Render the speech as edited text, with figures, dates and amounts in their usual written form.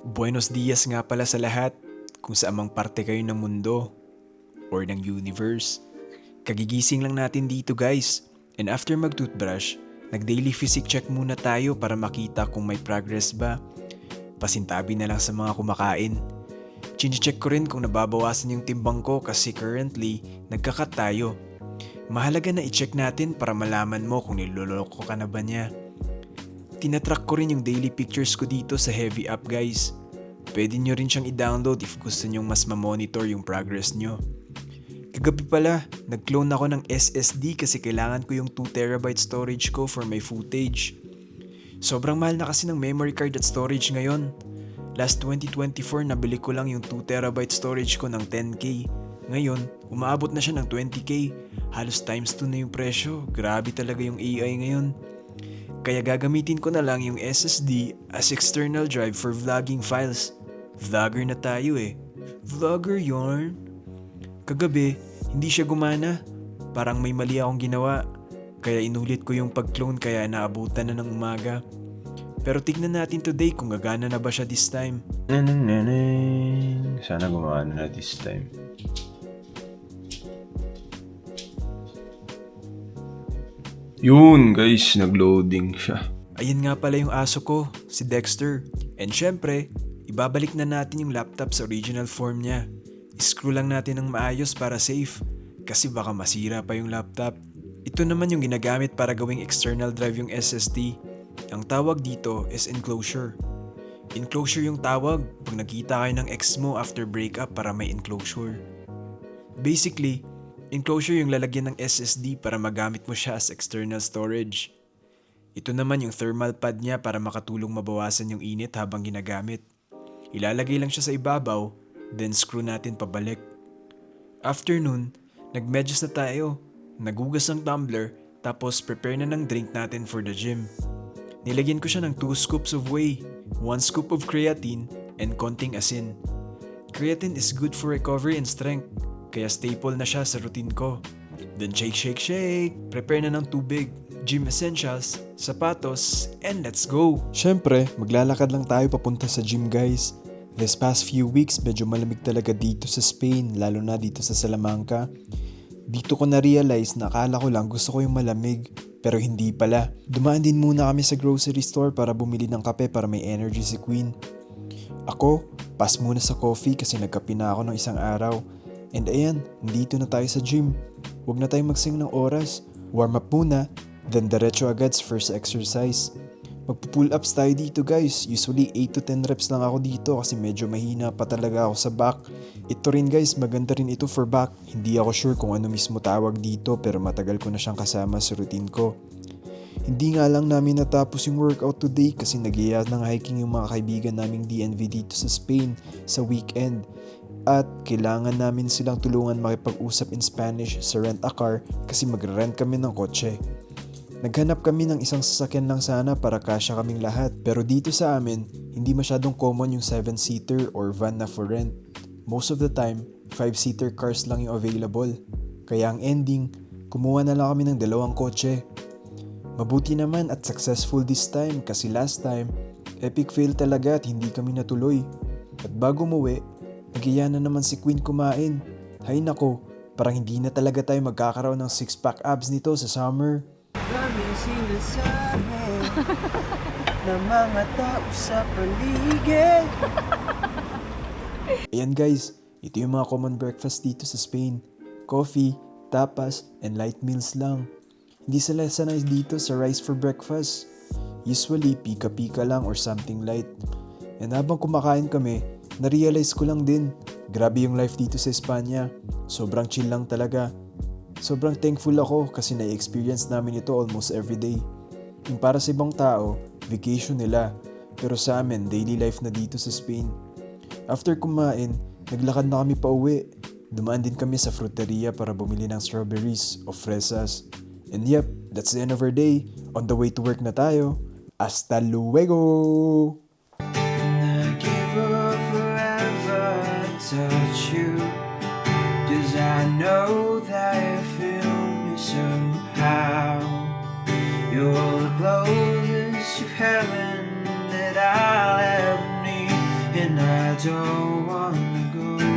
Buenos dias nga pala sa lahat, kung saan mang parte kayo ng mundo or ng universe. Kagigising lang natin dito guys, and after mag-toothbrush, nag-daily physique check muna tayo para makita kung may progress ba. Pasintabi na lang sa mga kumakain. Chine-check ko rin kung nababawasan yung timbang ko kasi currently, nagkakat tayo. Mahalaga na i-check natin para malaman mo kung niloloko ka na ba niya. Tinatrack ko rin yung daily pictures ko dito sa Heavy app guys. Pwede nyo rin siyang i-download if gusto nyong mas ma-monitor yung progress nyo. Kagabi pala, nag-clone ako ng SSD kasi kailangan ko yung 2TB storage ko for my footage. Sobrang mahal na kasi ng memory card at storage ngayon. Last 2024 nabili ko lang yung 2TB storage ko ng 10k. Ngayon, umaabot na siya ng 20k. Halos times 2 na yung presyo. Grabe talaga yung AI ngayon. Kaya gagamitin ko na lang yung SSD as external drive for vlogging files. Vlogger na tayo eh. Vlogger yarn. Kagabi, hindi siya gumana. Parang may mali akong ginawa. Kaya inulit ko yung pag-clone kaya naabutan na ng umaga. Pero tignan natin today kung gagana na ba siya this time. Sana gumana na this time. Yun guys, nag-loading siya. Ayun nga pala yung aso ko, si Dexter. And syempre, ibabalik na natin yung laptop sa original form niya. Screw lang natin ng maayos para safe. Kasi baka masira pa yung laptop. Ito naman yung ginagamit para gawing external drive yung SSD. Ang tawag dito is enclosure. Enclosure yung tawag pag nakita kayo ng ex mo after breakup para may enclosure. Basically, enclosure yung lalagyan ng SSD para magamit mo siya as external storage. Ito naman yung thermal pad niya para makatulong mabawasan yung init habang ginagamit. Ilalagay lang siya sa ibabaw, then screw natin pabalik. After nun, nagmedyas na tayo. Nagugas ng tumbler, tapos prepare na ng drink natin for the gym. Nilagyan ko siya ng 2 scoops of whey, 1 scoop of creatine, and konting asin. Creatine is good for recovery and strength, kaya staple na siya sa routine ko. Then shake. Prepare na ng tubig, gym essentials, sapatos, and let's go! Syempre, maglalakad lang tayo papunta sa gym guys. This past few weeks, medyo malamig talaga dito sa Spain, lalo na dito sa Salamanca. Dito ko na-realize na akala ko lang gusto ko yung malamig, pero hindi pala. Dumaan din muna kami sa grocery store para bumili ng kape para may energy si Queen. Ako, pass muna sa coffee kasi nagkape na ako ng isang araw. And ayan, nandito na tayo sa gym. Huwag na tayong magsing ng oras. Warm up muna, then diretso agad sa first exercise. Magpo-pull ups tayo dito guys. Usually 8 to 10 reps lang ako dito kasi medyo mahina pa talaga ako sa back. Ito rin guys, maganda rin ito for back. Hindi ako sure kung ano mismo tawag dito pero matagal ko na siyang kasama sa routine ko. Hindi nga lang namin natapos yung workout today kasi nag-iya ng hiking yung mga kaibigan naming DNV dito sa Spain sa weekend. At kailangan namin silang tulungan makipag-usap in Spanish sa rent a car kasi magre-rent kami ng kotse. Naghanap kami ng isang sasakyan lang sana para kasya kaming lahat. Pero dito sa amin, hindi masyadong common yung 7-seater or van na for rent. Most of the time, 5-seater cars lang yung available. Kaya ang ending, kumuha na lang kami ng 2 kotse. Mabuti naman at successful this time kasi last time, epic fail talaga at hindi kami natuloy. At bago umuwi, nagiya na naman si Queen kumain. Hay nako, parang hindi na talaga tayo magkakaroon ng 6-pack abs nito sa summer. Daming sinasabi ng mga tao sa paligid. Ayan guys, ito yung mga common breakfast dito sa Spain. Coffee, tapas, and light meals lang. Hindi sila sanay dito sa rice for breakfast. Usually, pika-pika lang or something light. And habang kumakain kami, na-realize ko lang din, grabe yung life dito sa Espanya. Sobrang chill lang talaga. Sobrang thankful ako kasi na-experience namin ito almost everyday. Yung para sa ibang tao, vacation nila. Pero sa amin, daily life na dito sa Spain. After kumain, naglakad na kami pa uwi. Dumaan din kami sa fruteria para bumili ng strawberries o fresas. And yep, that's the end of our day. On the way to work na tayo. Hasta luego! I give up forever touch you, 'cause I know that you feel me somehow. You're the closest to heaven that I'll ever need, and I don't wanna go.